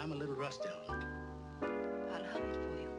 I'm a little rusty on it. I'll hum it for you.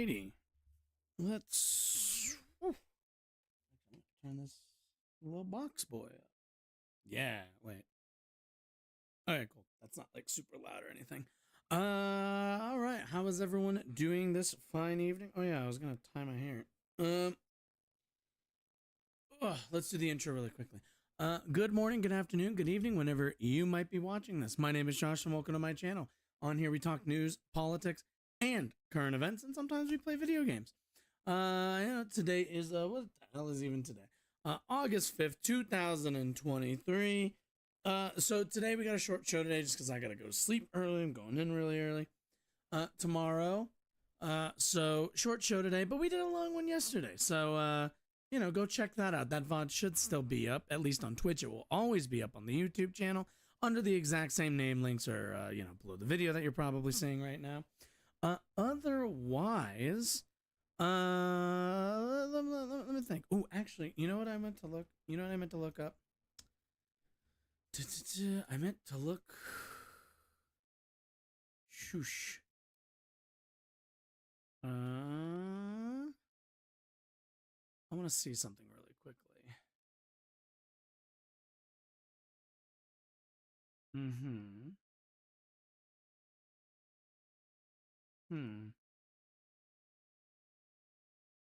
Alrighty. Let's turn this little box boy up. Yeah, wait. Alright, cool. That's not like super loud or anything. Alright. How is everyone doing this fine evening? Oh yeah, I was gonna tie my hair. Let's do the intro really quickly. Good morning, good afternoon, good evening, whenever you might be watching this. My name is Josh and welcome to my channel. On here we talk news, politics, and current events, and sometimes we play video games. Today is, what the hell is even today? August 5th, 2023. So today we got a short show today just because I gotta go to sleep early. I'm going in really early. Tomorrow. So short show today, but we did a long one yesterday. So, go check that out. That VOD should still be up, at least on Twitch. It will always be up on the YouTube channel under the exact same name. Links are, below the video that you're probably seeing right now. Otherwise, let me think. Oh, actually, you know what I meant to look? You know what I meant to look up? I meant to look. Shoosh. I want to see something really quickly.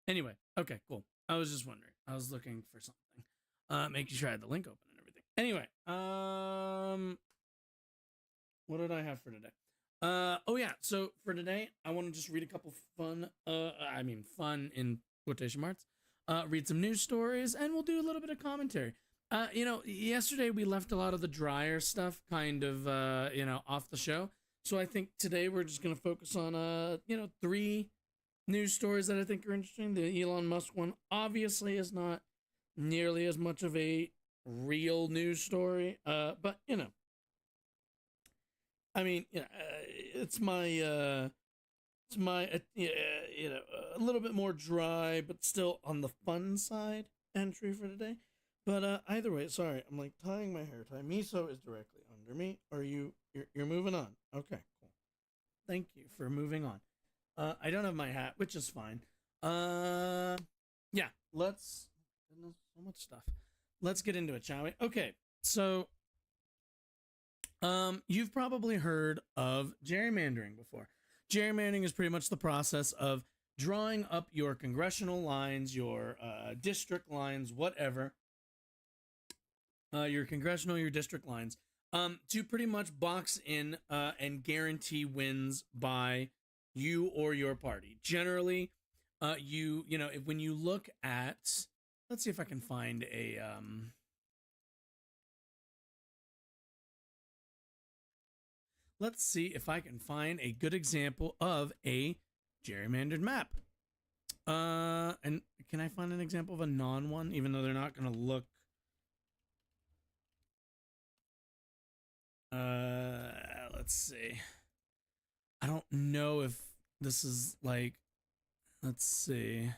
Anyway, okay, cool. I was just wondering. I was looking for something. Making sure I had the link open and everything. Anyway, what did I have for today? Oh yeah, so for today, I want to just read a couple fun in quotation marks. Read some news stories, and we'll do a little bit of commentary. Yesterday we left a lot of the drier stuff kind of, off the show. So I think today we're just going to focus on, 3 news stories that I think are interesting. The Elon Musk one obviously is not nearly as much of a real news story, but, I mean, it's my, a little bit more dry, but still on the fun side entry for today. But either way, sorry, I'm like tying my hair tie. Miso is directly under me. Are you're moving on? Okay, cool. Thank you for moving on. I don't have my hat, which is fine. Yeah, let's. Goodness, so much stuff. Let's get into it, shall we? Okay, so you've probably heard of gerrymandering before. Gerrymandering is pretty much the process of drawing up your congressional lines, your district lines, whatever. Your congressional, your district lines, to pretty much box in and guarantee wins by you or your party. Generally, when you look at, let's see if I can find a, let's see if I can find a good example of a gerrymandered map. And can I find an example of a non-one, even though they're not going to look. Let's see. I don't know if this is like, let's see.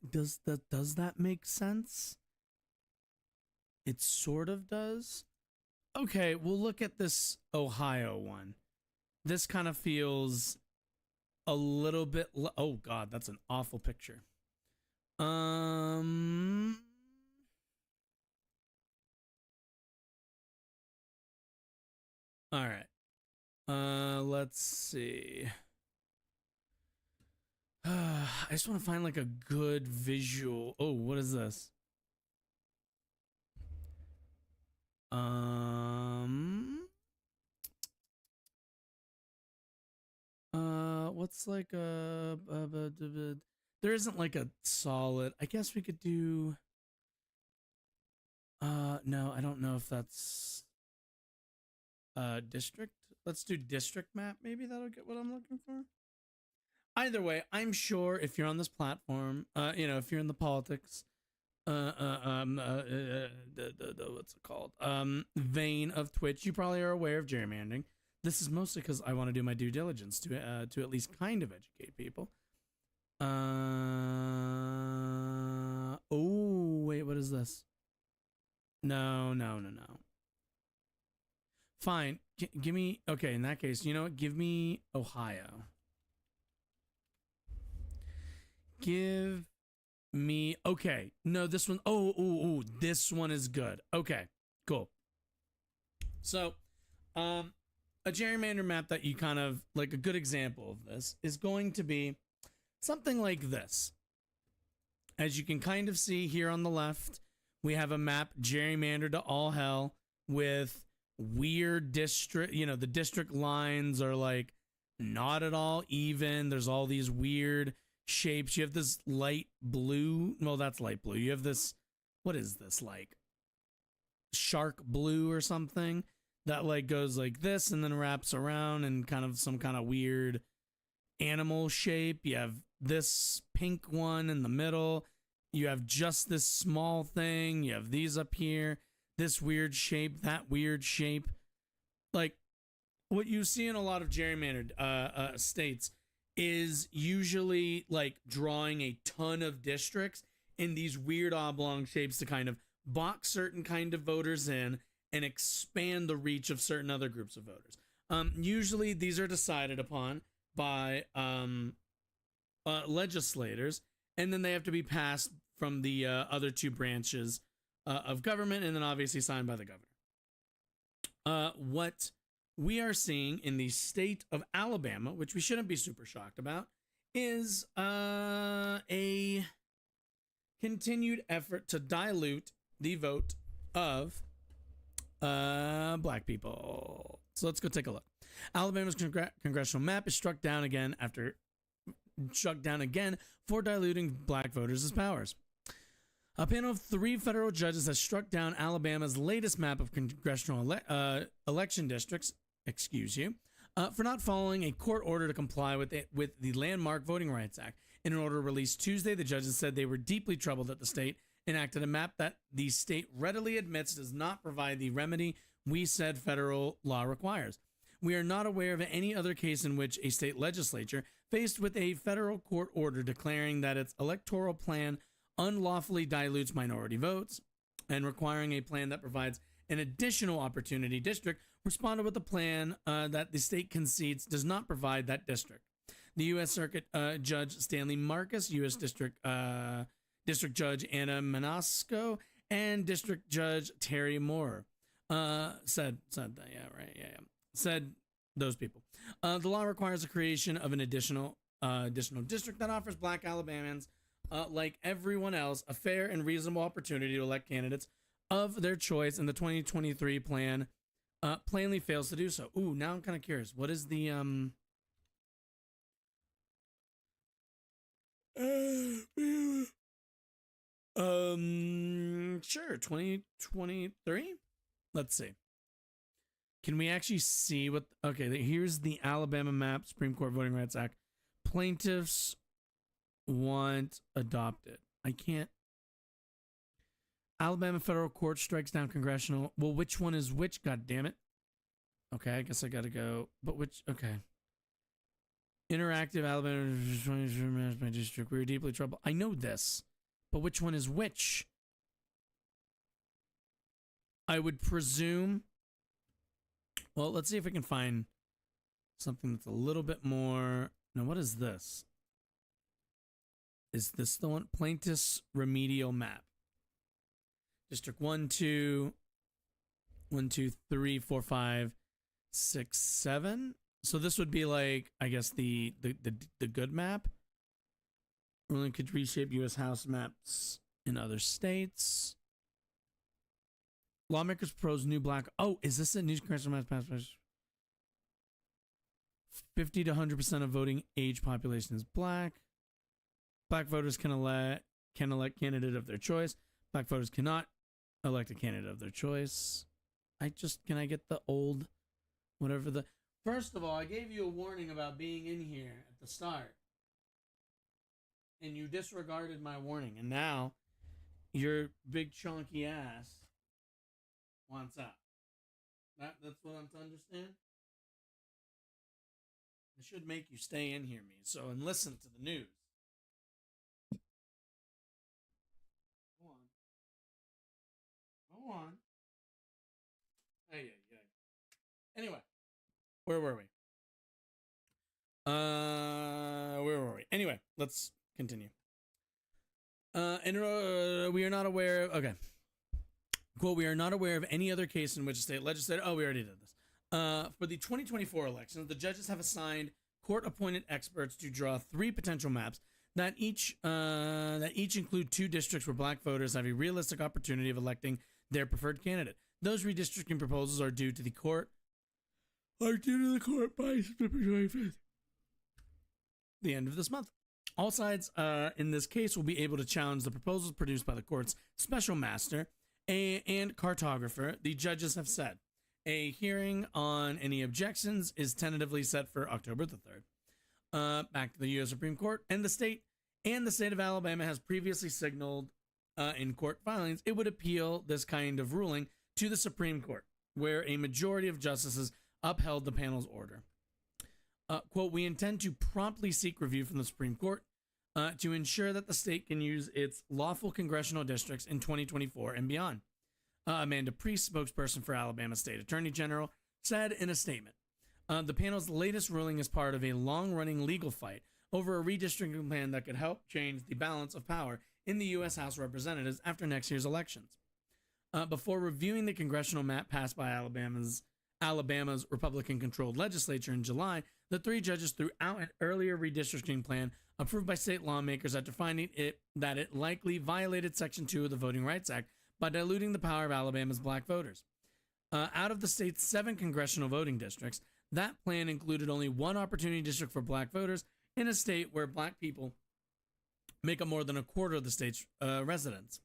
Does that make sense? It sort of does. Okay, we'll look at this Ohio one. This kind of feels a little bit, oh God, that's an awful picture. All right. Let's see. I just want to find like a good visual. Oh, what is this? What's like there isn't like a solid. I guess we could do. No, I don't know if that's district. Let's do district map. Maybe that'll get what I'm looking for. Either way, I'm sure if you're on this platform, if you're in the politics, what's it called? Vein of Twitch, you probably are aware of gerrymandering. This is mostly because I want to do my due diligence to at least kind of educate people. Oh wait, what is this? No. Fine. Give me, okay, in that case, you know what? Give me Ohio. Give me, okay. No, this one, this one is good. Okay, cool. So, a gerrymander map that you kind of, like a good example of this is going to be something like this. As you can kind of see here on the left, we have a map gerrymandered to all hell with weird district, you know, the district lines are like not at all even. There's all these weird shapes. You have this light blue. Well, that's light blue. You have this, what is this, like shark blue or something that like goes like this and then wraps around and kind of some kind of weird animal shape. You have this pink one in the middle. You have just this small thing. You have these up here, this weird shape, that weird shape. Like what you see in a lot of gerrymandered states is usually like drawing a ton of districts in these weird oblong shapes to kind of box certain kind of voters in and expand the reach of certain other groups of voters. Usually these are decided upon by legislators, and then they have to be passed from the other two branches of government, and then obviously signed by the governor. What we are seeing in the state of Alabama, which we shouldn't be super shocked about, is a continued effort to dilute the vote of black people. So let's go take a look. Alabama's congressional map is struck down again for diluting black voters' powers. A panel of 3 federal judges has struck down Alabama's latest map of congressional election districts, for not following a court order to comply with the landmark Voting Rights Act. In an order released Tuesday, the judges said they were deeply troubled that the state enacted a map that the state readily admits does not provide the remedy we said federal law requires. We are not aware of any other case in which a state legislature, faced with a federal court order declaring that its electoral plan unlawfully dilutes minority votes and requiring a plan that provides an additional opportunity district, responded with a plan that the state concedes does not provide that district. The U.S. Circuit Judge Stanley Marcus, U.S. District Judge Anna Manasco, and District Judge Terry Moore said those people. The law requires the creation of an additional district that offers black Alabamans, like everyone else, a fair and reasonable opportunity to elect candidates of their choice, and the 2023 plan plainly fails to do so. Ooh, now I'm kind of curious. What is the sure, 2023. Let's see. Can we actually see what? Okay, here's the Alabama map, Supreme Court Voting Rights Act. Plaintiffs want adopted. I can't. Alabama federal court strikes down congressional. Well, which one is which? God damn it. Okay, I guess I gotta go. But which? Okay. Interactive Alabama my district. We were deeply troubled. I know this, but which one is which? I would presume. Well, let's see if we can find something that's a little bit more. Now, what is this? Is this the one? Plaintiff's remedial map. District 1, 2, 1, 2, 3, 4, 5, 6, 7. So this would be like, I guess, the good map. Ruling could reshape U.S. House maps in other states. Lawmakers propose new black. Oh, is this a new congressional map passed? 50 to 100% of voting age population is black. Black voters can elect candidate of their choice. Black voters cannot elect a candidate of their choice. Can I get the old, whatever the. First of all, I gave you a warning about being in here at the start, and you disregarded my warning, and now your big chunky ass wants out. That's what I'm to understand? I should make you stay in here, and listen to the news. Go on. Hey. Anyway, where were we? Where were we? Anyway, let's continue. We are not aware. Okay. Quote, we are not aware of any other case in which a state legislator. Oh, we already did this. For the 2024 elections, the judges have assigned court-appointed experts to draw 3 potential maps that each include 2 districts where black voters have a realistic opportunity of electing their preferred candidate. Those redistricting proposals are due to the court by September 25th, the end of this month. All sides in this case will be able to challenge the proposals produced by the court's special master and cartographer, the judges have said. A hearing on any objections is tentatively set for October the 3rd. Back to the U.S. Supreme Court, and the state of Alabama has previously signaled in court filings it would appeal this kind of ruling to the Supreme Court, where a majority of justices upheld the panel's order. Quote, we intend to promptly seek review from the Supreme Court to ensure that the state can use its lawful congressional districts in 2024 and beyond. Amanda Priest, spokesperson for Alabama State Attorney General, said in a statement, the panel's latest ruling is part of a long-running legal fight over a redistricting plan that could help change the balance of power in the U.S. House of Representatives after next year's elections. Before reviewing the congressional map passed by Alabama's Republican-controlled legislature in July, the 3 judges threw out an earlier redistricting plan approved by state lawmakers after finding that it likely violated Section 2 of the Voting Rights Act by diluting the power of Alabama's black voters. Out of the state's 7 congressional voting districts, that plan included only 1 opportunity district for black voters in a state where black people make up more than a quarter of the state's residents.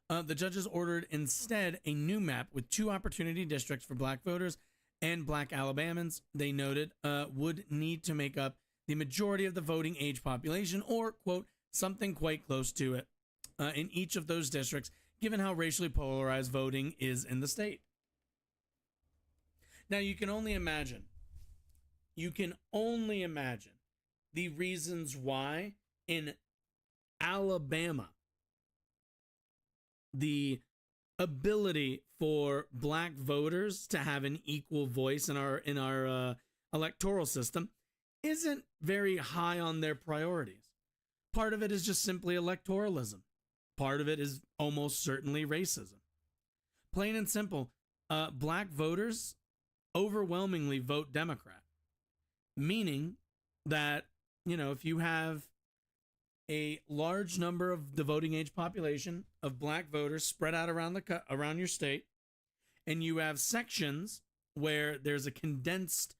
The judges ordered instead a new map with 2 opportunity districts for black voters and black Alabamans, they noted, would need to make up the majority of the voting age population, or, quote, something quite close to it, in each of those districts, given how racially polarized voting is in the state. Now, you can only imagine the reasons why in Alabama, the ability for black voters to have an equal voice in our electoral system isn't very high on their priorities. Part of it is just simply electoralism. Part of it is almost certainly racism. Plain and simple, black voters overwhelmingly vote Democrat, meaning that, if you have a large number of the voting age population of black voters spread out around your state, and you have sections where there's a condensed,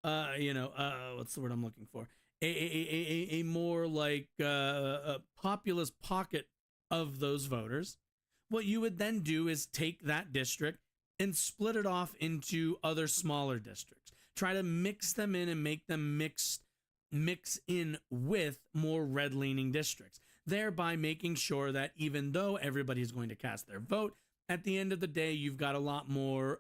what's the word I'm looking for? A more like a populous pocket of those voters. What you would then do is take that district and split it off into other smaller districts. Try to mix them in and make them mix in with more red-leaning districts, thereby making sure that even though everybody's going to cast their vote, at the end of the day, you've got a lot more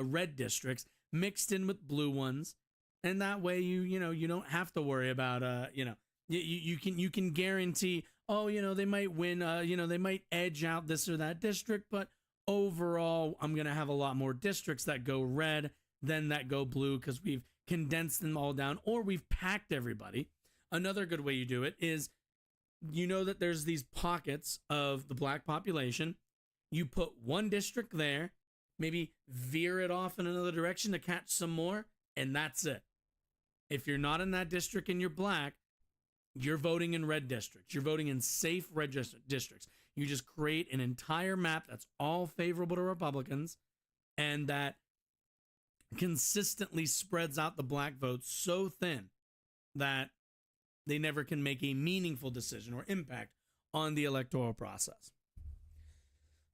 red districts mixed in with blue ones, and that way you don't have to worry about you can guarantee, they might win, they might edge out this or that district, but overall I'm going to have a lot more districts that go red than that go blue because we've condensed them all down, or we've packed everybody. Another good way you do it is, that there's these pockets of the black population. You put one district there, maybe veer it off in another direction to catch some more, and that's it. If you're not in that district and you're black, you're voting in red districts. You're voting in safe red districts. You just create an entire map that's all favorable to Republicans, and that consistently spreads out the black votes so thin that they never can make a meaningful decision or impact on the electoral process.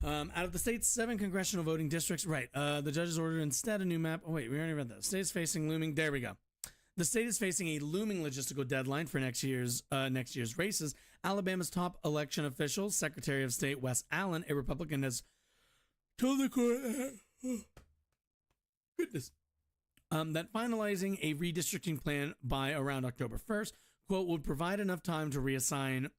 Out of the state's 7 congressional voting districts, the judges ordered instead a new map. Oh, wait, we already read that. The state is facing looming. There we go. The state is facing a looming logistical deadline for next year's races. Alabama's top election official, Secretary of State Wes Allen, a Republican, has told the court that finalizing a redistricting plan by around October 1st, quote, would provide enough time to reassign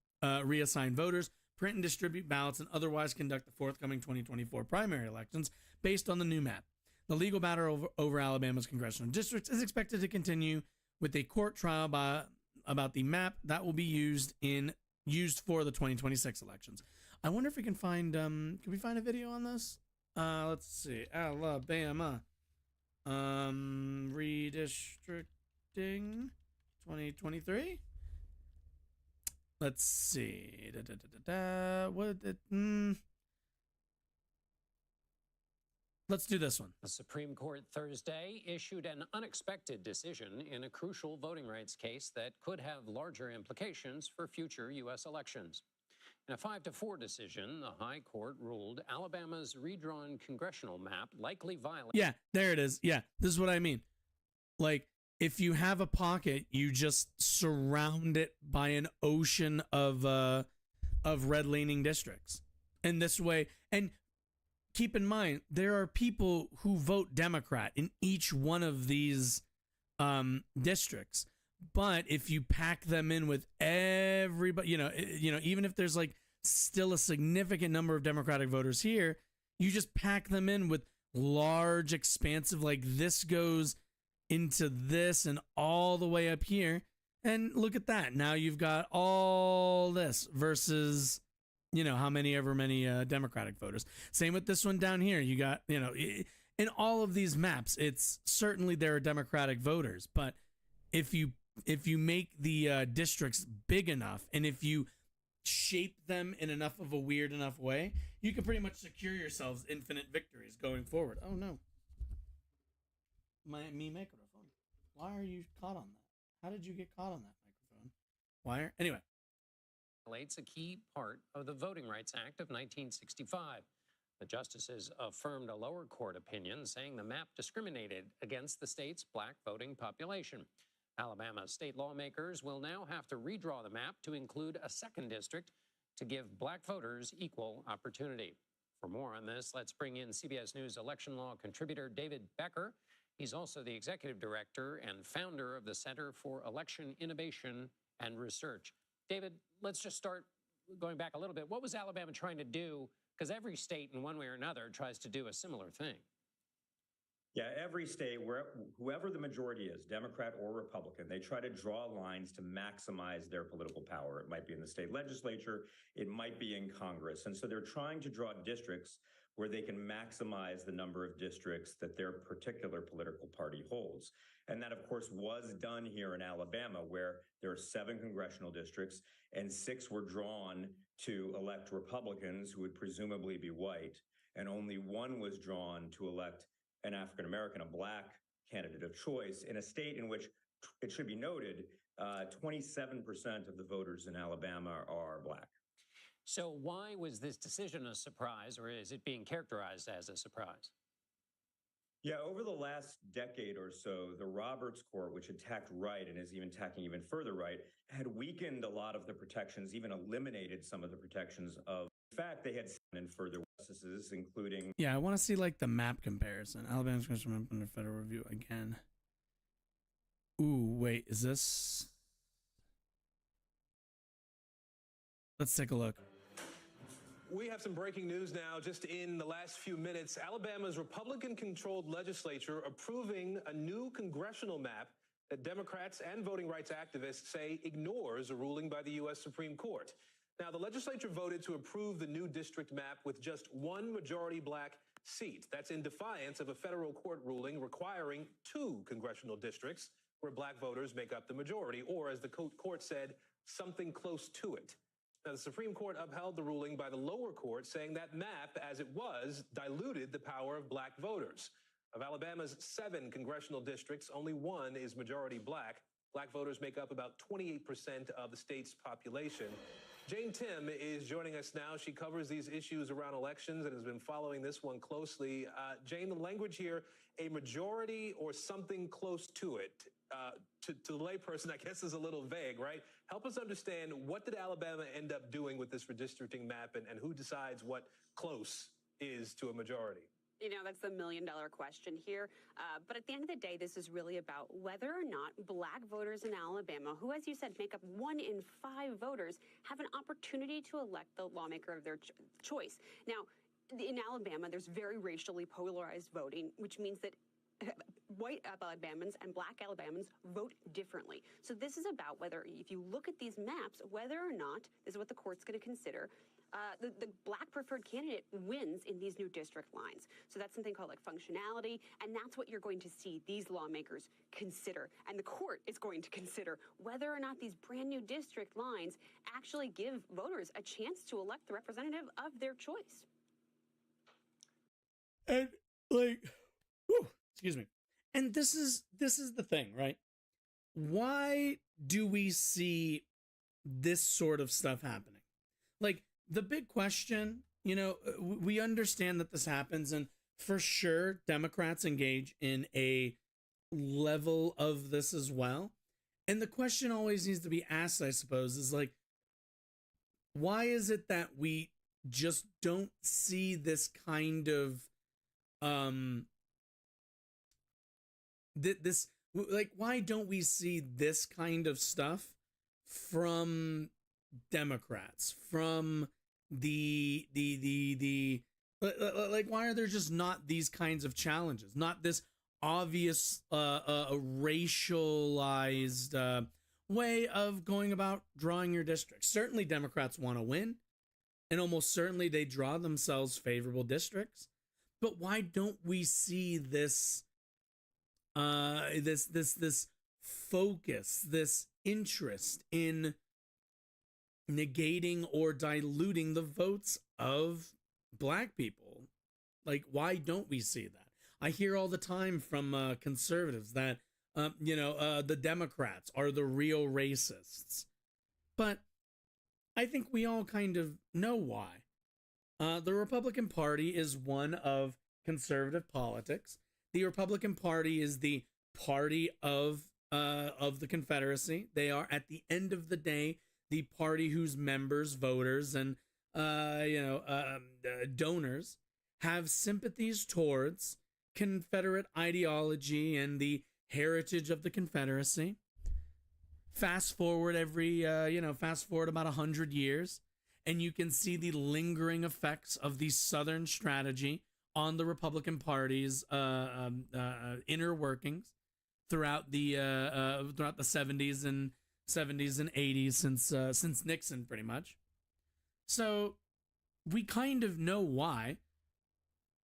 voters, print and distribute ballots, and otherwise conduct the forthcoming 2024 primary elections based on the new map. The legal battle over Alabama's congressional districts is expected to continue with a court trial about the map that will be used for the 2026 elections. I wonder if we can find can we find a video on this? Let's see. Alabama redistricting 2023. Let's see. Let's do this one. The Supreme Court Thursday issued an unexpected decision in a crucial voting rights case that could have larger implications for future U.S. elections. In a 5-4 decision, the High Court ruled Alabama's redrawn congressional map likely violates. Yeah, there it is. Yeah, this is what I mean. Like, if you have a pocket, you just surround it by an ocean of red-leaning districts. And this way, and keep in mind, there are people who vote Democrat in each one of these districts. But if you pack them in with everybody, even if there's like still a significant number of Democratic voters here, you just pack them in with large, expansive, like this goes into this and all the way up here. And look at that. Now you've got all this versus, how many Democratic voters. Same with this one down here. You got, in all of these maps, it's certainly there are Democratic voters. But if you make the districts big enough and if you shape them in enough of a weird enough way, you can pretty much secure yourselves infinite victories going forward. Oh, no. Me microphone. Why are you caught on that? How did you get caught on that microphone? Wire? Anyway. Violates a key part of the Voting Rights Act of 1965. The justices affirmed a lower court opinion saying the map discriminated against the state's black voting population. Alabama state lawmakers will now have to redraw the map to include a second district to give black voters equal opportunity. For more on this, let's bring in CBS News election law contributor David Becker. He's also the executive director and founder of the Center for Election Innovation and Research. David, let's just start going back a little bit. What was Alabama trying to do? Because every state in one way or another tries to do a similar thing. Yeah, every state, whoever the majority is, Democrat or Republican, they try to draw lines to maximize their political power. It might be in the state legislature, it might be in Congress. And so they're trying to draw districts where they can maximize the number of districts that their particular political party holds. And that, of course, was done here in Alabama, where there are 7 congressional districts and 6 were drawn to elect Republicans who would presumably be white, and only 1 was drawn to elect an African-American, a black candidate of choice, in a state in which, it should be noted, 27% of the voters in Alabama are black. So why was this decision a surprise, or is it being characterized as a surprise? Yeah, over the last decade or so, the Roberts Court, which attacked right and is even attacking even further right, had weakened a lot of the protections, even eliminated some of the protections of. In fact, they had in further justices, including. Yeah, I want to see like the map comparison. Alabama's congressional map under federal review again. Ooh, wait, is this? Let's take a look. We have some breaking news now. Just in the last few minutes, Alabama's Republican-controlled legislature approving a new congressional map that Democrats and voting rights activists say ignores a ruling by the U.S. Supreme Court. Now, the legislature voted to approve the new district map with just 1 majority black seat. That's in defiance of a federal court ruling requiring 2 congressional districts where black voters make up the majority, or as the court said, something close to it. Now, the Supreme Court upheld the ruling by the lower court, saying that map, as it was, diluted the power of black voters. Of Alabama's 7 congressional districts, only 1 is majority black. Black voters make up about 28% of the state's population. Jane Tim is joining us now. She covers these issues around elections and has been following this one closely. Jane, the language here, a majority or something close to it, to the layperson, I guess, is a little vague, right? Help us understand, what did Alabama end up doing with this redistricting map, and who decides what close is to a majority? That's the million-dollar question here. But at the end of the day, this is really about whether or not black voters in Alabama, who, as you said, make up 1 in 5 voters, have an opportunity to elect the lawmaker of their choice. Now, in Alabama, there's very racially polarized voting, which means that white Alabamans and black Alabamans vote differently. So this is about whether, if you look at these maps, whether or not, this is what the court's going to consider, the black preferred candidate wins in these new district lines. So that's something called like functionality, and that's what you're going to see these lawmakers consider. And the court is going to consider whether or not these brand new district lines actually give voters a chance to elect the representative of their choice. And like, whew, excuse me. And this is the thing, right? Why do we see this sort of stuff happening? Like, the big question, you know, we understand that this happens, and for sure Democrats engage in a level of this as well. And the question always needs to be asked, I suppose, is like, why is it that we just don't see this kind of this, like, why don't we see this kind of stuff from Democrats, from the like, why are there just not these kinds of challenges, not this obvious racialized way of going about drawing your districts? Certainly Democrats want to win, and almost certainly they draw themselves favorable districts, but why don't we see this this focus, this interest in negating or diluting the votes of black people? Like, why don't we see that? I hear all the time from conservatives that the Democrats are the real racists, but I think we all kind of know why. The Republican Party is one of conservative politics. The Republican Party is the party of the Confederacy. They are, at the end of the day, the party whose members, voters, and donors have sympathies towards Confederate ideology and the heritage of the Confederacy. Fast forward fast forward about 100 years, and you can see the lingering effects of the Southern strategy on the Republican Party's inner workings throughout the 70s and 80s, since Nixon, pretty much. So we kind of know why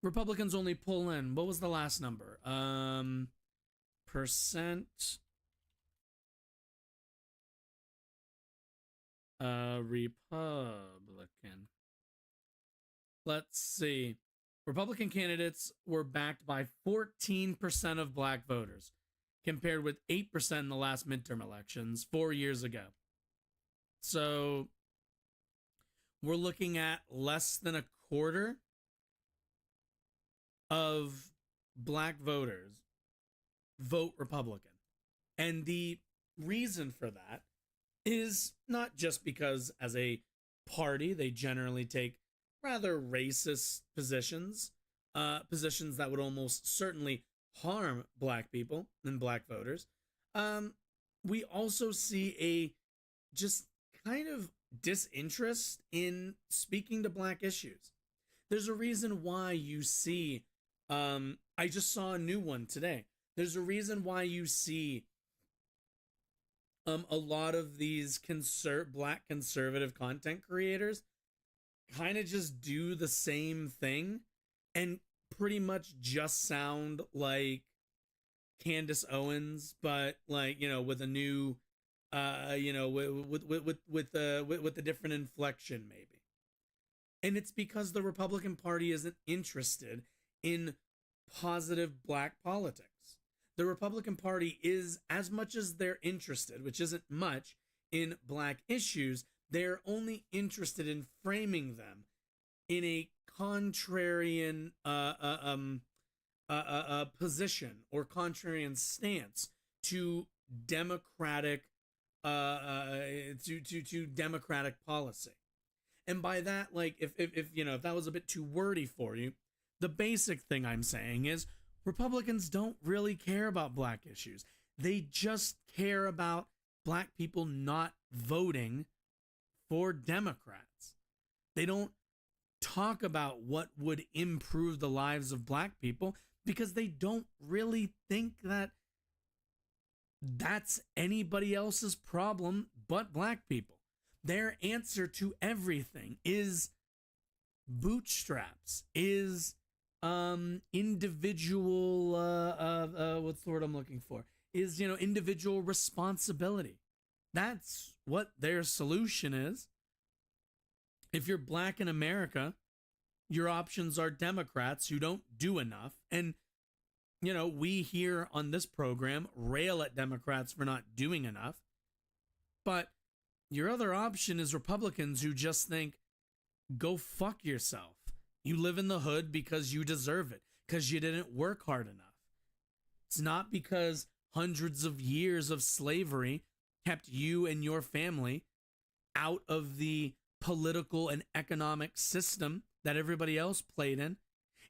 Republicans only pull in, what was the last number? Percent Republican. Let's see. Republican candidates were backed by 14% of black voters, compared with 8% in the last midterm elections 4 years ago. So we're looking at less than a quarter of black voters vote Republican. And the reason for that is not just because as a party they generally take rather racist positions, positions that would almost certainly harm black people and black voters. We also see a just kind of disinterest in speaking to black issues. There's a reason why you see, I just saw a new one today. There's a reason why you see a lot of these black conservative content creators kind of just do the same thing and pretty much just sound like Candace Owens, but like, with a new, with a different inflection maybe. And it's because the Republican Party isn't interested in positive black politics. The Republican Party is, as much as they're interested, which isn't much, in black issues, they're only interested in framing them in a contrarian position or contrarian stance to democratic to democratic policy. And by that, like, if that was a bit too wordy for you, the basic thing I'm saying is Republicans don't really care about black issues. They just care about black people not voting for Democrats. They don't talk about what would improve the lives of black people because they don't really think that that's anybody else's problem but black people. Their answer to everything is bootstraps, is individual what's the word I'm looking for? Is, individual responsibility. That's what their solution is. If you're black in America, your options are Democrats who don't do enough. And, we here on this program rail at Democrats for not doing enough. But your other option is Republicans who just think, go fuck yourself. You live in the hood because you deserve it, because you didn't work hard enough. It's not because hundreds of years of slavery kept you and your family out of the political and economic system that everybody else played in.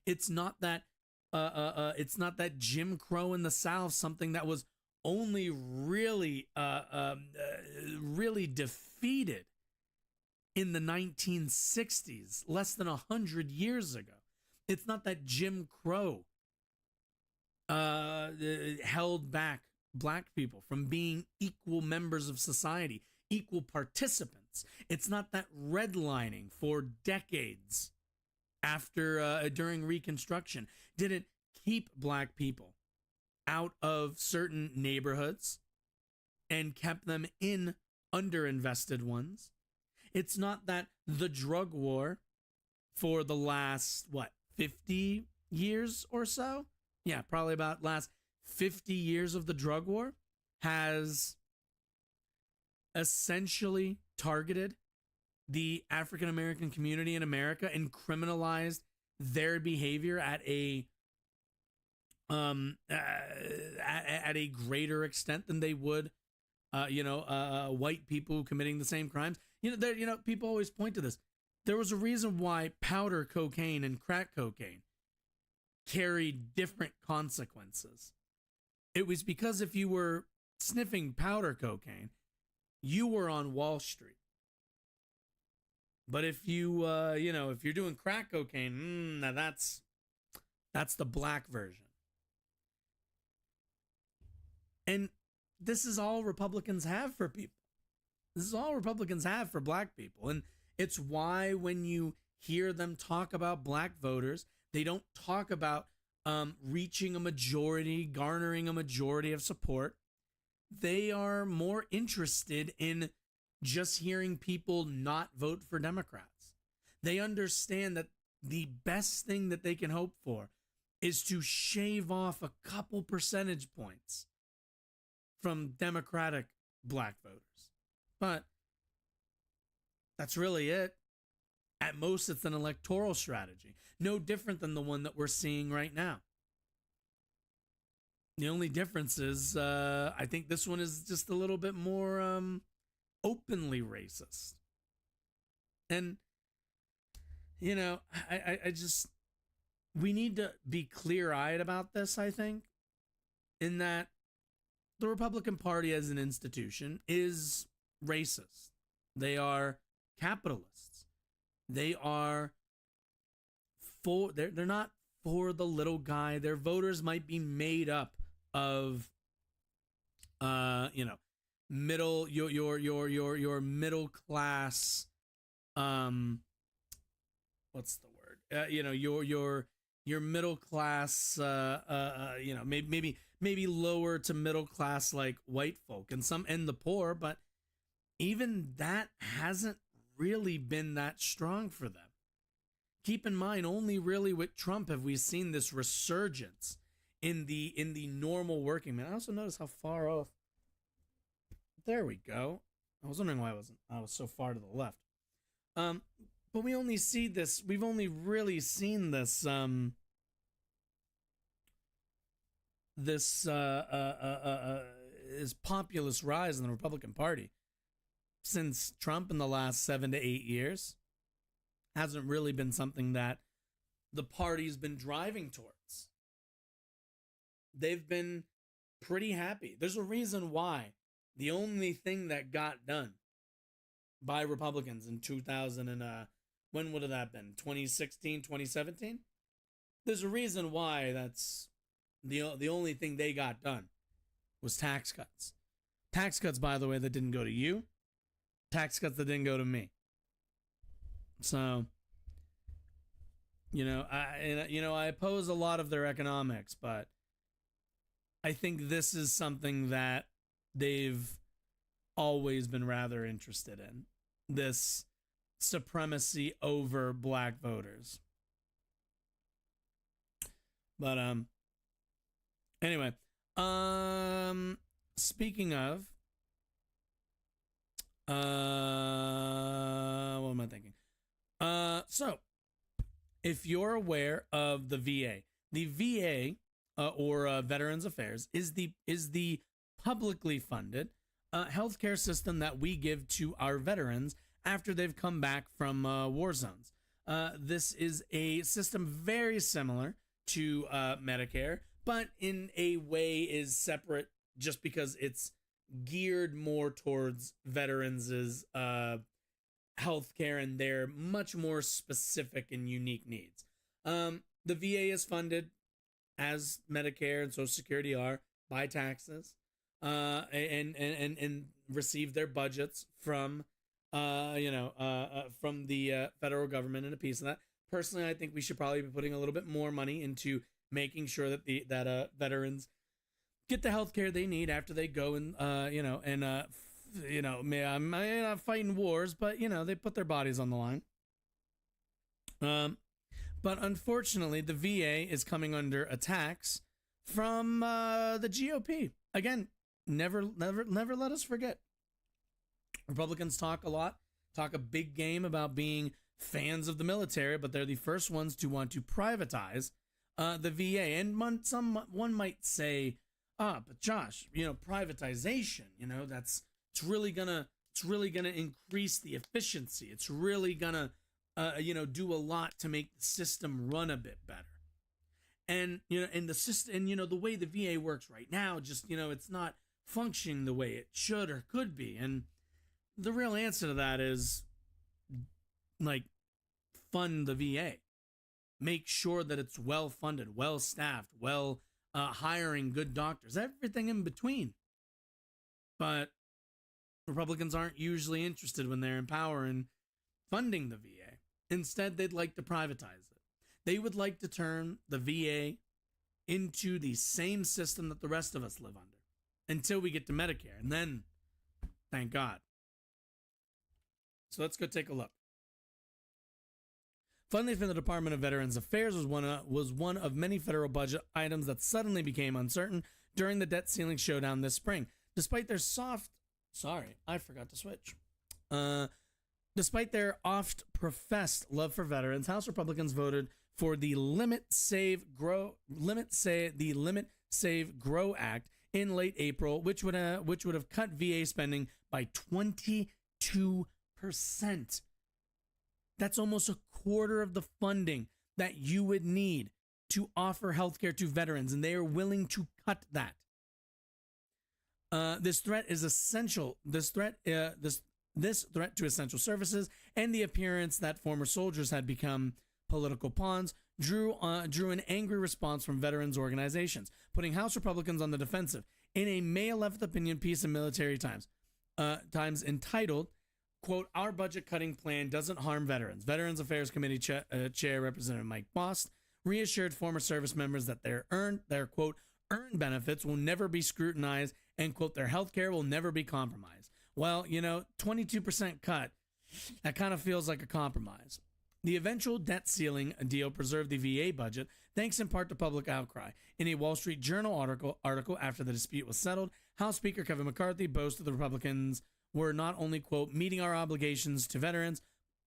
It's not that Jim Crow in the South, something that was only really defeated in the 1960s, less than 100 years ago. It's not that Jim Crow held back black people from being equal members of society, equal participants. It's not that redlining for decades after during Reconstruction didn't keep black people out of certain neighborhoods and kept them in underinvested ones. It's not that the drug war for the last, 50 years or so? Yeah, probably about last 50 years of the drug war has essentially targeted the African American community in America and criminalized their behavior at a greater extent than they would white people committing the same crimes. People always point to this. There was a reason why powder cocaine and crack cocaine carried different consequences. It was because if you were sniffing powder cocaine, you were on Wall Street. But if you, if you're doing crack cocaine, now that's the black version. And this is all Republicans have for people. This is all Republicans have for black people. And it's why when you hear them talk about black voters, they don't talk about reaching a majority, garnering a majority of support. They are more interested in just hearing people not vote for Democrats. They understand that the best thing that they can hope for is to shave off a couple percentage points from Democratic black voters. But that's really it. At most, it's an electoral strategy. No different than the one that we're seeing right now. The only difference is I think this one is just a little bit more openly racist. And, I just, we need to be clear-eyed about this, I think, in that the Republican Party as an institution is racist. They are capitalists. They are they're not for the little guy. Their voters might be made up of middle your middle class what's the word? Your middle class maybe lower to middle class like white folk and the poor, but even that hasn't really been that strong for them. Keep in mind, only really with Trump have we seen this resurgence in the normal working man. I also noticed how far off. There we go. I was wondering why I was so far to the left. But we only see this. We've only really seen this. This populist rise in the Republican Party since Trump in the last 7 to 8 years. Hasn't really been something that the party's been driving towards. They've been pretty happy. There's a reason why the only thing that got done by Republicans in when would have that been? 2016, 2017? There's a reason why that's the only thing they got done was tax cuts. Tax cuts, by the way, that didn't go to you. Tax cuts that didn't go to me. So, I oppose a lot of their economics, but I think this is something that they've always been rather interested in. This supremacy over black voters. But anyway, speaking of what am I thinking? So if you're aware of the VA or Veterans Affairs is the publicly funded healthcare system that we give to our veterans after they've come back from war zones. This is a system very similar to Medicare, but in a way is separate just because it's geared more towards veterans' healthcare and their much more specific and unique needs. The VA is funded, as Medicare and Social Security are, by taxes, and receive their budgets from from the federal government and a piece of that. Personally, I think we should probably be putting a little bit more money into making sure that veterans get the health care they need after they go and I'm not fighting wars, but they put their bodies on the line. But unfortunately, the VA is coming under attacks from the GOP. Again, never let us forget. Republicans talk a big game about being fans of the military, but they're the first ones to want to privatize the VA. And one might say, but Josh, privatization, it's really gonna increase the efficiency. It's really gonna do a lot to make the system run a bit better. And and the system, and the way the VA works right now, just it's not functioning the way it should or could be. And the real answer to that is fund the VA. Make sure that it's well funded, well staffed, hiring good doctors, everything in between. But Republicans aren't usually interested when they're in power in funding the VA. Instead, they'd like to privatize it. They would like to turn the VA into the same system that the rest of us live under until we get to Medicare. And then, thank God. So let's go take a look. Funding from the Department of Veterans Affairs was one of many federal budget items that suddenly became uncertain during the debt ceiling showdown this spring. Despite their Despite their oft-professed love for veterans, House Republicans voted for the Limit Save Grow Act in late April, which would have cut VA spending by 22%. That's almost a quarter of the funding that you would need to offer healthcare to veterans, and they are willing to cut that. This threat is essential. This threat to essential services and the appearance that former soldiers had become political pawns drew an angry response from veterans organizations, putting House Republicans on the defensive. In a May 11th opinion piece in Military Times entitled, quote, "Our budget cutting plan doesn't harm veterans," Veterans Affairs Committee Chair Representative Mike Bost reassured former service members that their quote, earned benefits will never be scrutinized and, quote, their health care will never be compromised. Well, 22% cut, that kind of feels like a compromise. The eventual debt ceiling deal preserved the VA budget, thanks in part to public outcry. In a Wall Street Journal article after the dispute was settled, House Speaker Kevin McCarthy boasted the Republicans were not only, quote, meeting our obligations to veterans,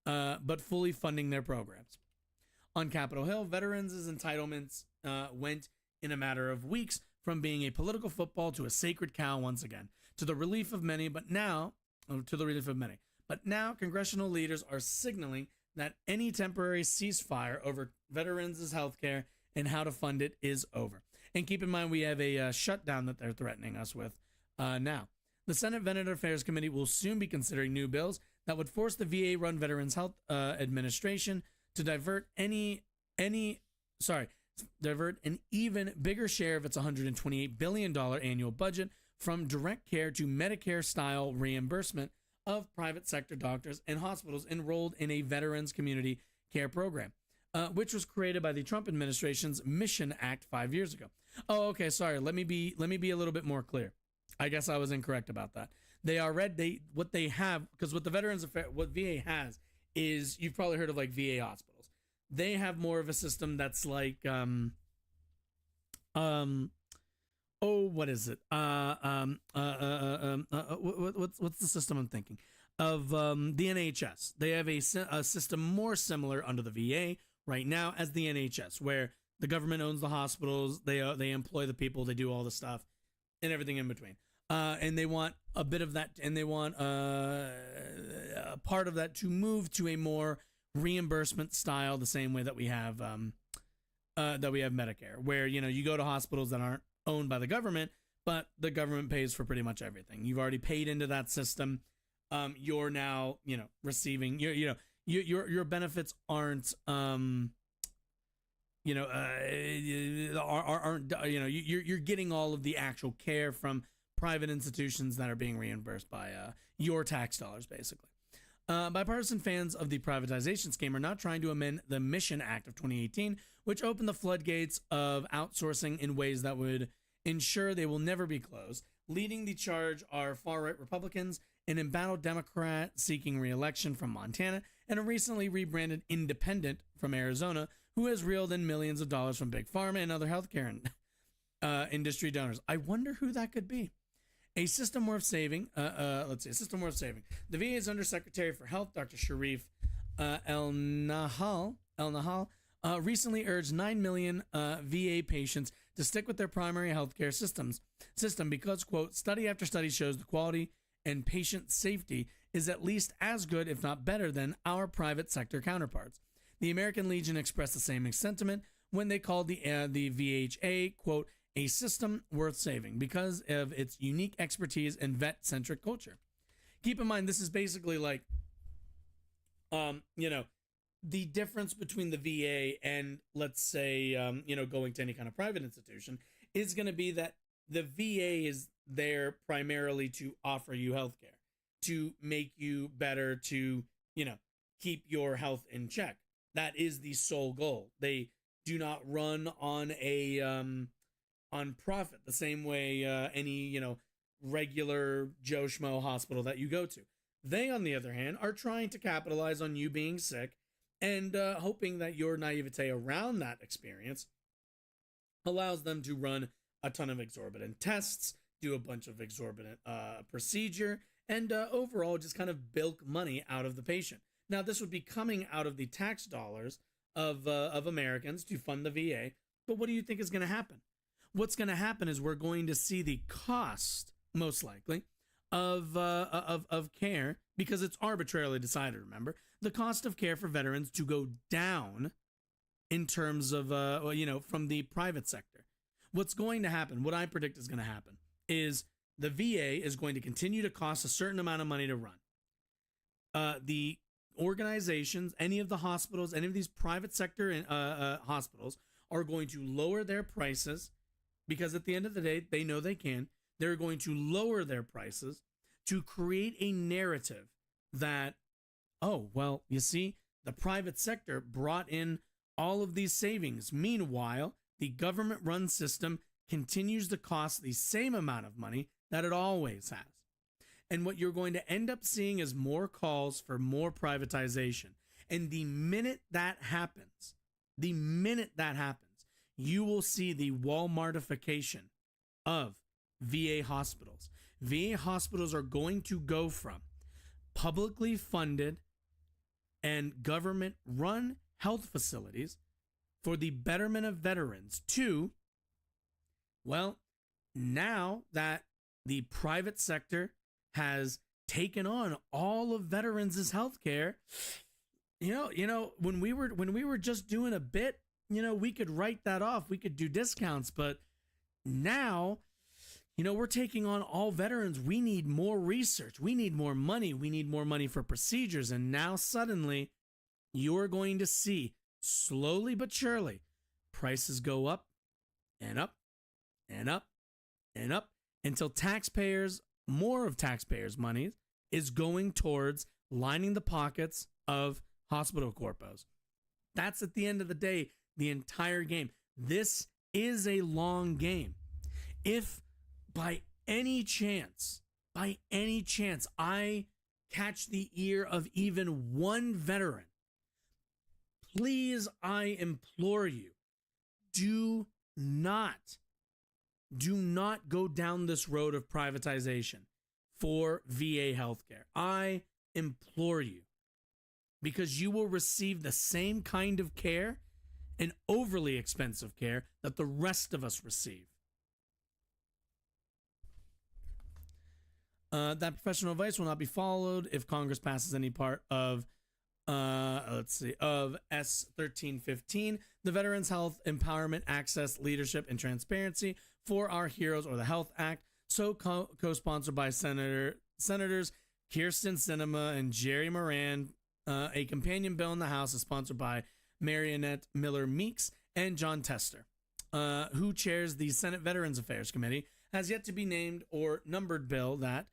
but fully funding their programs. On Capitol Hill, veterans' entitlements went in a matter of weeks from being a political football to a sacred cow once again, to the relief of many. But now, congressional leaders are signaling that any temporary ceasefire over veterans' health care and how to fund it is over. And keep in mind, we have a shutdown that they're threatening us with now. The Senate Veterans Affairs Committee will soon be considering new bills that would force the VA-run Veterans Health Administration to divert divert an even bigger share of its $128 billion annual budget from direct care to Medicare-style reimbursement of private sector doctors and hospitals enrolled in a Veterans Community Care Program, which was created by the Trump administration's Mission Act 5 years ago. Oh, okay, sorry. Let me be a little bit more clear. I guess I was incorrect about that. What they have, because what VA has is, you've probably heard of like VA hospitals. They have more of a system that's like what is it? What's the system I'm thinking of? The NHS. They have a system more similar under the VA right now as the NHS, where the government owns the hospitals. They employ the people. They do all the stuff and everything in between. And they want a bit of that, and they want a part of that to move to a more reimbursement style, the same way that we have Medicare, where you go to hospitals that aren't owned by the government, but the government pays for pretty much everything. You've already paid into that system. You're now receiving your benefits aren't you're getting all of the actual care from private institutions that are being reimbursed by your tax dollars, basically. Bipartisan fans of the privatization scheme are not trying to amend the Mission Act of 2018, which opened the floodgates of outsourcing in ways that would ensure they will never be closed. Leading the charge are far-right Republicans, an embattled Democrat seeking re-election from Montana, and a recently rebranded independent from Arizona who has reeled in millions of dollars from Big Pharma and other healthcare industry donors. I wonder who that could be. A system worth saving. A system worth saving. The VA's Undersecretary for Health, Dr. Sharif El-Nahal, recently urged 9 million VA patients to stick with their primary healthcare system because, quote, study after study shows the quality and patient safety is at least as good, if not better, than our private sector counterparts. The American Legion expressed the same sentiment when they called the VHA, quote, a system worth saving because of its unique expertise and vet-centric culture. Keep in mind, this is basically like, the difference between the VA and, let's say, going to any kind of private institution is going to be that the VA is there primarily to offer you healthcare, to make you better, to, keep your health in check. That is the sole goal. They do not run on on profit the same way any regular Joe Schmo hospital that you go to. They, on the other hand, are trying to capitalize on you being sick and hoping that your naivete around that experience allows them to run a ton of exorbitant tests, do a bunch of exorbitant procedure, and overall just kind of bilk money out of the patient. Now, this would be coming out of the tax dollars of Americans to fund the VA, but what do you think is going to happen? What's going to happen is we're going to see the cost, most likely, of care, because it's arbitrarily decided, remember, the cost of care for veterans to go down in terms of, from the private sector. What's going to happen, what I predict is going to happen, is the VA is going to continue to cost a certain amount of money to run. The organizations, any of the hospitals, any of these private sector hospitals are going to lower their prices because at the end of the day, they know they can. They're going to lower their prices to create a narrative that, oh, well, you see, the private sector brought in all of these savings. Meanwhile, the government-run system continues to cost the same amount of money that it always has. And what you're going to end up seeing is more calls for more privatization. And the minute that happens, you will see the Walmartification of VA hospitals. VA hospitals are going to go from publicly funded and government-run health facilities for the betterment of veterans to, well, now that the private sector has taken on all of veterans' health care, when we were just doing a bit, we could write that off. We could do discounts, but now we're taking on all veterans. We need more research. We need more money. We need more money for procedures. And now suddenly you're going to see, slowly but surely, prices go up and up and up and up until more of taxpayers' money is going towards lining the pockets of hospital corpos. That's at the end of the day, the entire game. This is a long game. If by any chance, I catch the ear of even one veteran, please, I implore you, do not go down this road of privatization for VA healthcare. I implore you, because you will receive the same kind of care and overly expensive care that the rest of us receive. That professional advice will not be followed if Congress passes any part of of S1315, the Veterans Health Empowerment, Access, Leadership, and Transparency for Our Heroes, or the Health Act, so co-sponsored by Senators Kyrsten Sinema and Jerry Moran. A companion bill in the House is sponsored by Marionette Miller Meeks and John Tester, who chairs the Senate Veterans Affairs Committee, has yet to be named or numbered bill that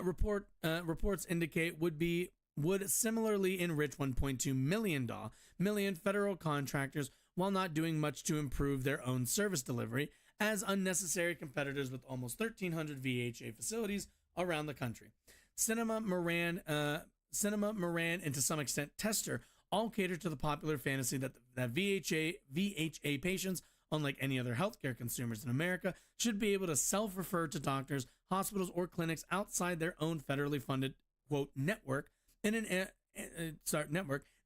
reports indicate would similarly enrich 1.2 million federal contractors while not doing much to improve their own service delivery as unnecessary competitors with almost 1,300 VHA facilities around the country. Sinema, Moran, and to some extent Tester all cater to the popular fantasy that VHA patients, unlike any other healthcare consumers in America, should be able to self-refer to doctors, hospitals, or clinics outside their own federally funded, quote, network,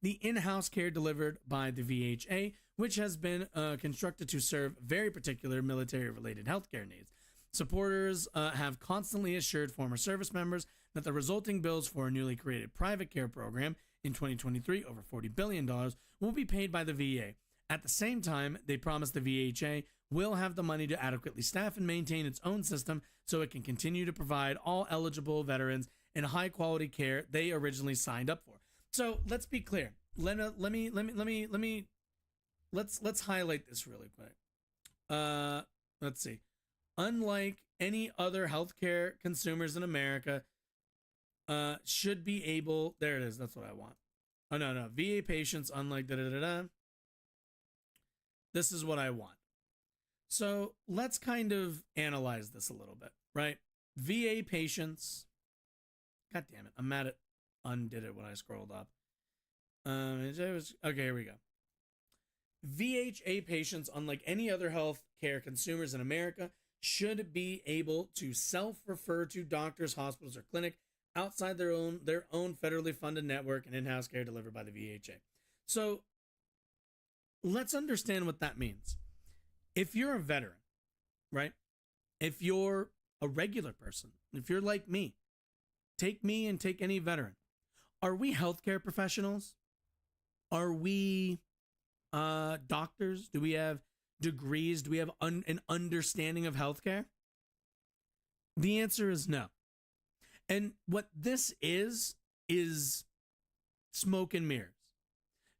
the in-house care delivered by the VHA, which has been constructed to serve very particular military-related healthcare needs. Supporters have constantly assured former service members that the resulting bills for a newly created private care program in 2023, over $40 billion, will be paid by the VA. At the same time, they promise the VHA will have the money to adequately staff and maintain its own system so it can continue to provide all eligible veterans in high-quality care they originally signed up for. So let's be clear. Let's highlight this really quick. Let's see. Unlike any other healthcare consumers in America, should be able. There it is. That's what I want. Oh no. VA patients, unlike This is what I want. So let's kind of analyze this a little bit, right? VA patients. God damn it. I'm mad at undid it when I scrolled up. Okay, here we go. VHA patients, unlike any other health care consumers in America, should be able to self-refer to doctors, hospitals, or clinic outside their own federally funded network and in-house care delivered by the VHA. So let's understand what that means. If you're a veteran, right? If you're a regular person, if you're like me, take me and take any veteran. Are we healthcare professionals? Are we doctors? Do we have degrees? Do we have an understanding of healthcare? The answer is no. And what this is smoke and mirrors,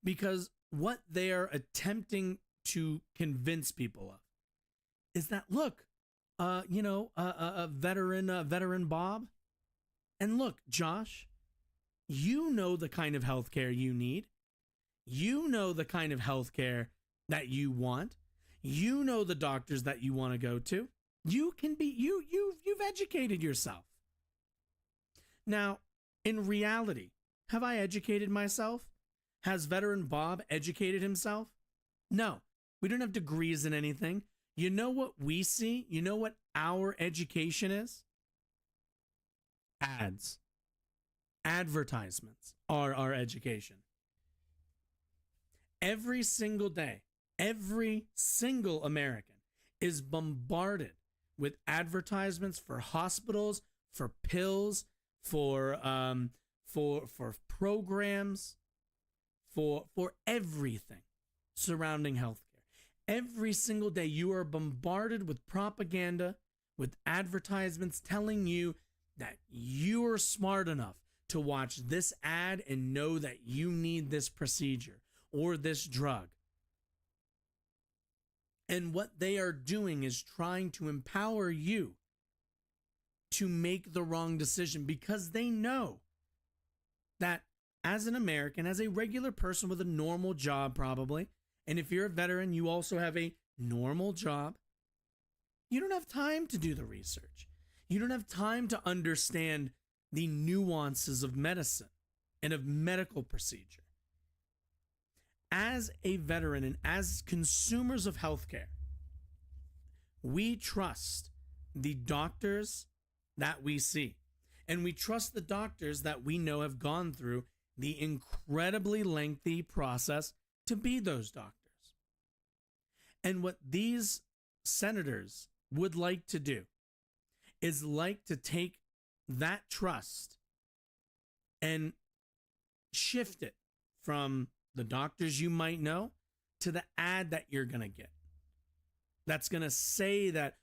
because what they are attempting to convince people of is that, look, a veteran Bob, and look, Josh, you know the kind of healthcare you need. You know the kind of healthcare that you want. You know the doctors that you want to go to. You can be you've educated yourself. Now, in reality, have I educated myself? Has veteran Bob educated himself? No. We don't have degrees in anything. You know what we see? You know what our education is? Ads. Advertisements are our education. Every single day, every single American is bombarded with advertisements for hospitals, for pills, for programs, for everything surrounding healthcare. Every single day you are bombarded with propaganda, with advertisements telling you that you're smart enough to watch this ad and know that you need this procedure or this drug. And what they are doing is trying to empower you to make the wrong decision, because they know that as an American, as a regular person with a normal job probably, and if you're a veteran, you also have a normal job, you don't have time to do the research. You don't have time to understand the nuances of medicine and of medical procedure. As a veteran and as consumers of healthcare, we trust the doctors that we see, and we trust the doctors that we know have gone through the incredibly lengthy process to be those doctors. And what these senators would like to do is like to take that trust and shift it from the doctors you might know to the ad that you're going to get. That's going to say that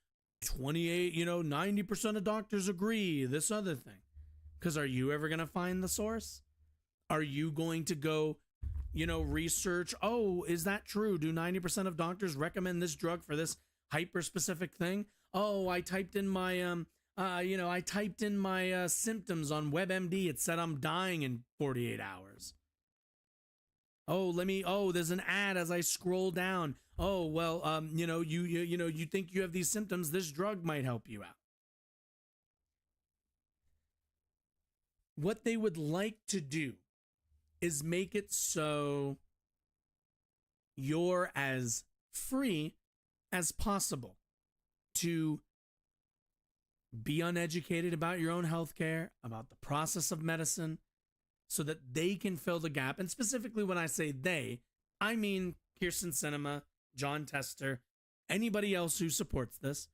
90% of doctors agree, this other thing. Because are you ever going to find the source? Are you going to go, research, oh, is that true? Do 90% of doctors recommend this drug for this hyper-specific thing? Oh, I typed in my, symptoms on WebMD. It said I'm dying in 48 hours. There's an ad as I scroll down. Oh, well, you think you have these symptoms, this drug might help you out. What they would like to do is make it so you're as free as possible to be uneducated about your own healthcare, about the process of medicine, so that they can fill the gap. And specifically when I say they, I mean Kirsten Sinema, John Tester, anybody else who supports this.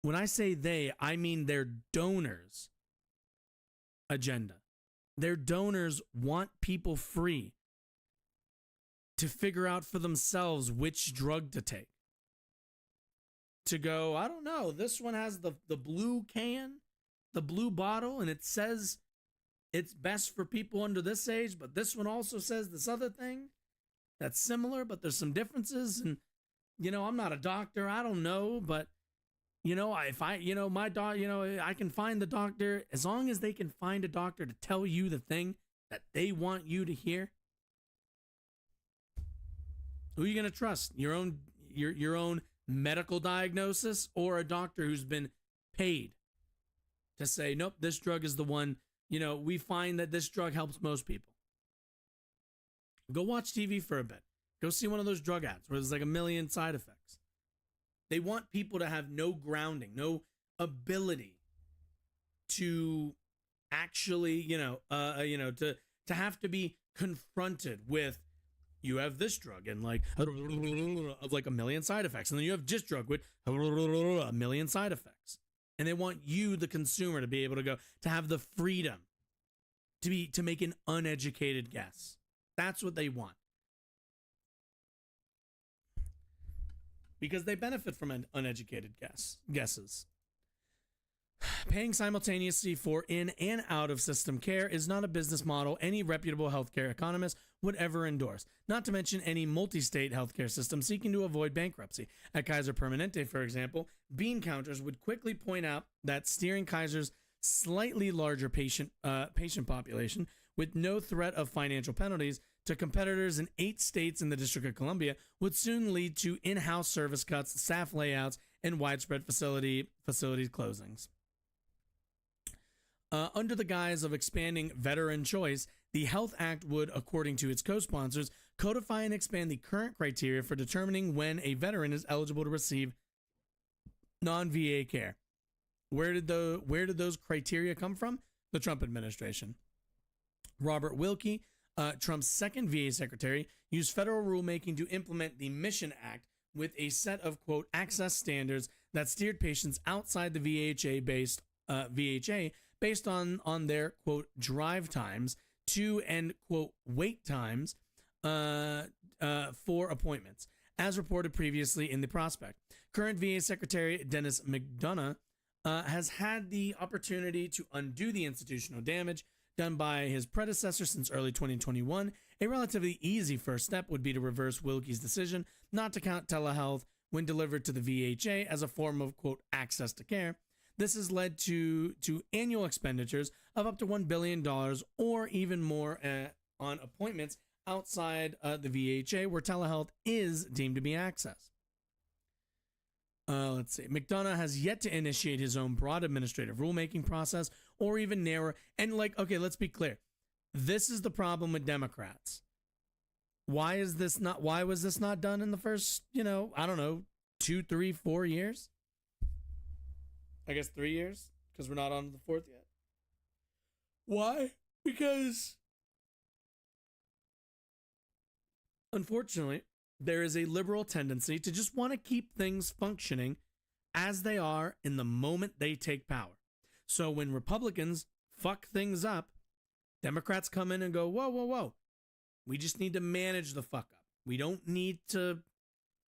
When I say they, I mean their donors' agenda. Their donors want people free to figure out for themselves which drug to take. To go, I don't know, this one has the blue can, the blue bottle, and it says it's best for people under this age, but this one also says this other thing that's similar, but there's some differences. And, I'm not a doctor, I don't know, but, if I, my dog, I can find the doctor, as long as they can find a doctor to tell you the thing that they want you to hear. Who are you going to trust? Your own medical diagnosis, or a doctor who's been paid to say, nope, this drug is the one, we find that this drug helps most people. Go watch TV for a bit. Go see one of those drug ads where there's like a million side effects. They want people to have no grounding, no ability to actually, to have to be confronted with, you have this drug and of like a million side effects. And then you have this drug with a million side effects. And they want you, the consumer, to be able to go, to have the freedom to make an uneducated guess. That's what they want. Because they benefit from uneducated guesses. Paying simultaneously for in and out of system care is not a business model any reputable healthcare economist would ever endorse, not to mention any multi-state healthcare system seeking to avoid bankruptcy. At Kaiser Permanente, for example, bean counters would quickly point out that steering Kaiser's slightly larger patient population with no threat of financial penalties to competitors in 8 states in the District of Columbia would soon lead to in-house service cuts, staff layouts, and widespread facility closings. Under the guise of expanding veteran choice, the Health Act would, according to its co-sponsors, codify and expand the current criteria for determining when a veteran is eligible to receive non-VA care. Where did those criteria come from? The Trump administration. Robert Wilkie, Trump's second VA secretary, used federal rulemaking to implement the Mission Act with a set of, quote, access standards that steered patients outside the VHA based on their, quote, drive times to and, quote, wait times for appointments, as reported previously in the prospect. Current VA Secretary Dennis McDonough has had the opportunity to undo the institutional damage done by his predecessor since early 2021. A relatively easy first step would be to reverse Wilkie's decision not to count telehealth when delivered to the VHA as a form of, quote, access to care. This has led to annual expenditures of up to $1 billion or even more on appointments outside the VHA where telehealth is deemed to be accessed. Let's see. McDonough has yet to initiate his own broad administrative rulemaking process or even narrower. And okay, let's be clear. This is the problem with Democrats. Why was this not done in the first, I don't know, 2, 3, 4 years? I guess 3 years, because we're not on the 4th yet. Why? Because, unfortunately, there is a liberal tendency to just want to keep things functioning as they are in the moment they take power. So when Republicans fuck things up, Democrats come in and go, whoa, whoa, whoa. We just need to manage the fuck up. We don't need to,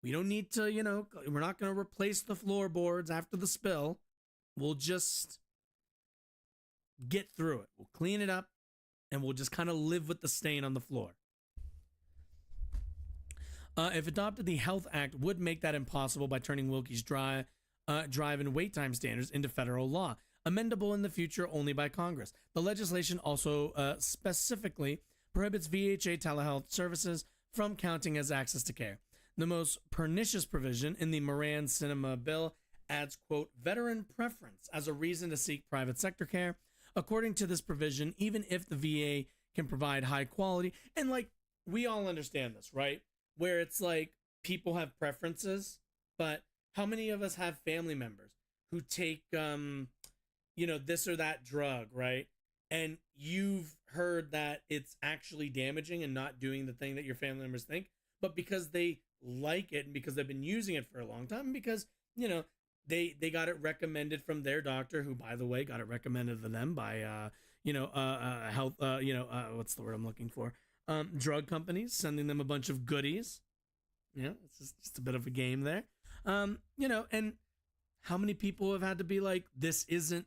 we're not going to replace the floorboards after the spill. We'll just get through it. We'll clean it up and we'll just kind of live with the stain on the floor. If adopted, the Health Act would make that impossible by turning Wilkie's drive and wait time standards into federal law, amendable in the future only by Congress. The legislation also specifically prohibits VHA telehealth services from counting as access to care. The most pernicious provision in the Moran-Sinema bill adds, quote, veteran preference as a reason to seek private sector care. According to this provision, even if the VA can provide high quality, and we all understand this, right? Where it's people have preferences, but how many of us have family members who take, this or that drug, right? And you've heard that it's actually damaging and not doing the thing that your family members think, but because they like it and because they've been using it for a long time, because, they got it recommended from their doctor, who, by the way, got it recommended to them by, health, what's the word I'm looking for? Drug companies sending them a bunch of goodies. It's just a bit of a game there. And how many people have had to be like, this isn't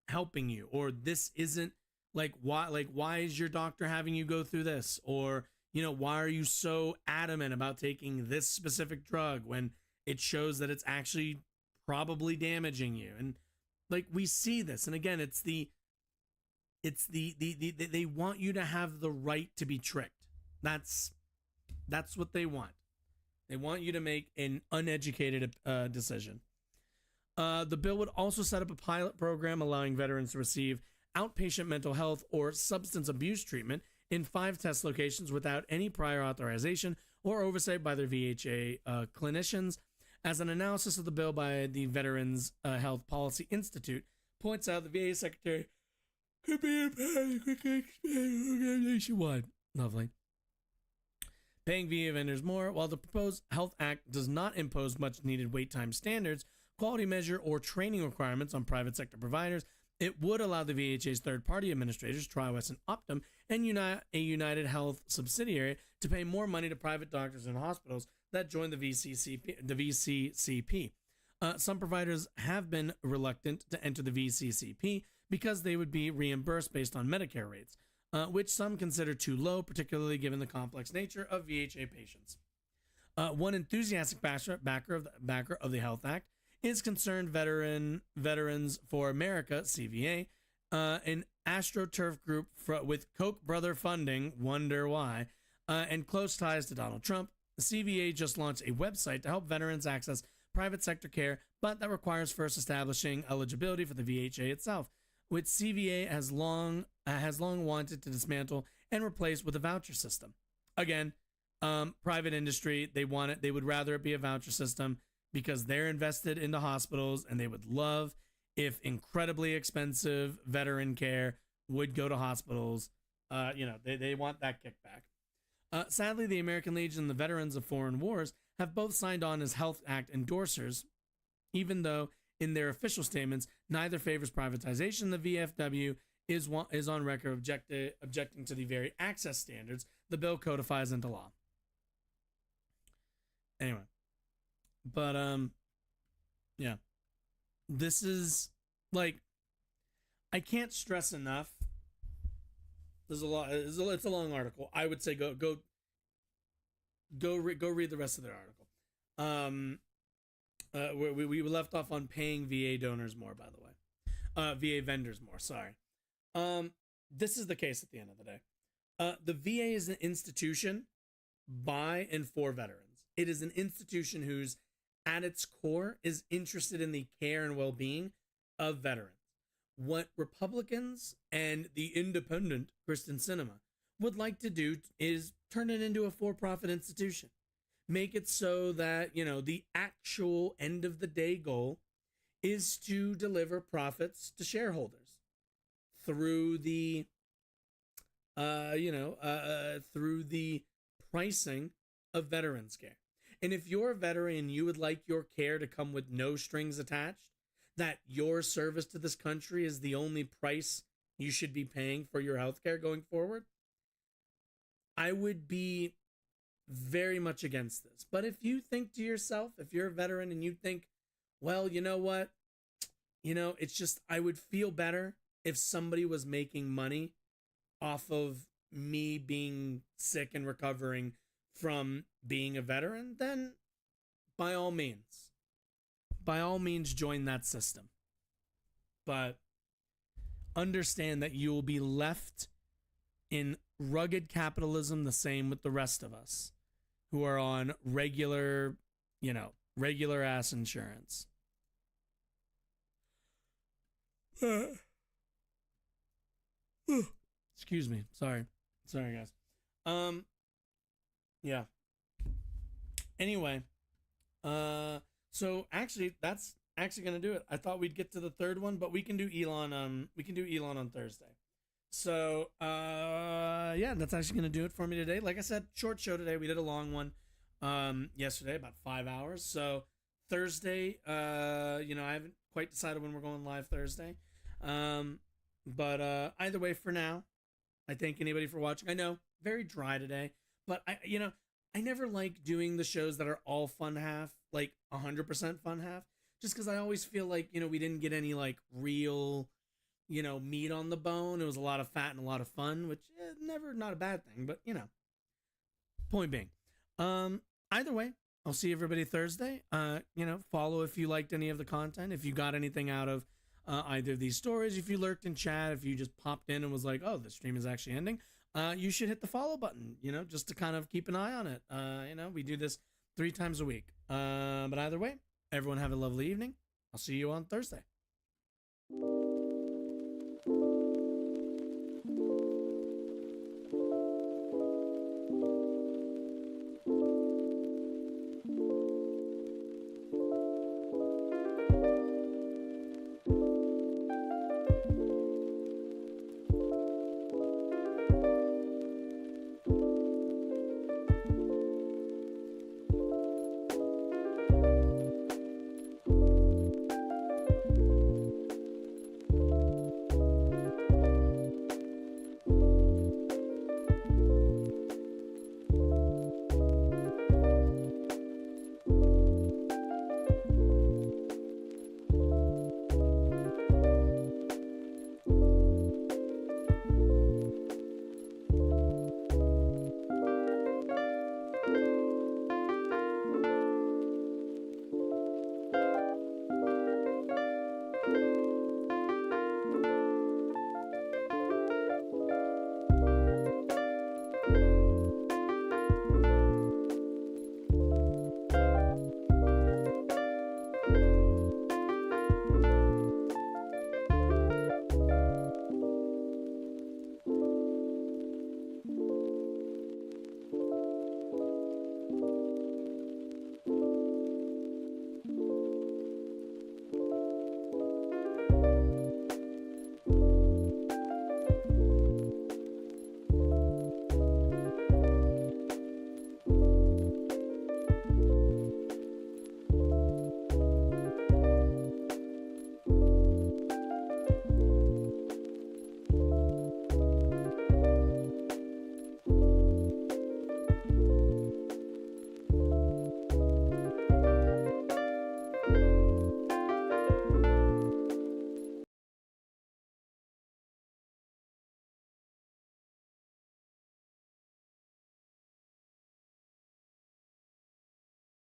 helping you, or this isn't why is your doctor having you go through this? Or, why are you so adamant about taking this specific drug when it shows that it's actually probably damaging you? And we see this. And again, it's the they want you to have the right to be tricked. That's what they want. They want you to make an uneducated decision. The bill would also set up a pilot program allowing veterans to receive outpatient mental health or substance abuse treatment in 5 test locations without any prior authorization or oversight by their VHA clinicians. As an analysis of the bill by the Veterans Health Policy Institute points out, the VA secretary could be nationwide. Lovely. Paying VA vendors more. While the proposed Health Act does not impose much needed wait time standards, quality measure, or training requirements on private sector providers, it would allow the VHA's third-party administrators, TriWest and Optum, and a United Health subsidiary to pay more money to private doctors and hospitals that join the VCCP. Some providers have been reluctant to enter the VCCP because they would be reimbursed based on Medicare rates, which some consider too low, particularly given the complex nature of VHA patients. One enthusiastic backer of the Health Act is Concerned Veterans for America, CVA, an AstroTurf group with Koch brother funding, wonder why, and close ties to Donald Trump. The CVA just launched a website to help veterans access private sector care, but that requires first establishing eligibility for the VHA itself, which CVA has long wanted to dismantle and replace with a voucher system. Again, private industry, they want it. They would rather it be a voucher system because they're invested into hospitals, and they would love if incredibly expensive veteran care would go to hospitals. They want that kickback. Sadly, the American Legion and the Veterans of Foreign Wars have both signed on as Health Act endorsers, even though in their official statements, neither favors privatization. The VFW is on record objecting to the very access standards the bill codifies into law. Anyway, but Yeah. This is like, I can't stress enough. There's a lot. It's a long article. I would say go read the rest of the article. We left off on paying VA donors more, by the way. VA vendors more. Sorry. This is the case at the end of the day. The VA is an institution by and for veterans. It is an institution whose, at its core, is interested in the care and well-being of veterans. What Republicans and the independent Kristen Sinema would like to do is turn it into a for-profit institution. Make it so that, the actual end of the day goal is to deliver profits to shareholders through the through the pricing of veterans care. And if you're a veteran and you would like your care to come with no strings attached, that your service to this country is the only price you should be paying for your health care going forward, I would be very much against this. But if you think to yourself, if you're a veteran and you think, well, you know what? It's just, I would feel better if somebody was making money off of me being sick and recovering from being a veteran, then by all means join that system. But understand that you will be left in rugged capitalism, the same with the rest of us who are on regular ass insurance. Excuse me. Sorry guys. Yeah. Anyway, so actually that's actually going to do it. I thought we'd get to the third one, but we can do Elon on Thursday. So, yeah, that's actually going to do it for me today. Like I said, short show today. We did a long one yesterday, about 5 hours. So Thursday, I haven't quite decided when we're going live Thursday. But either way, for now, I thank anybody for watching. I know, very dry today, but I never like doing the shows that are all fun half, like 100% fun half, just because I always feel like, we didn't get any like real, meat on the bone. It was a lot of fat and a lot of fun, which never not a bad thing, but point being, either way, I'll see everybody Thursday. Follow if you liked any of the content, if you got anything out of either of these stories, if you lurked in chat, if you just popped in and was like, oh, the stream is actually ending, you should hit the follow button, just to kind of keep an eye on it. We do this 3 times a week. But either way, everyone have a lovely evening. I'll see you on Thursday.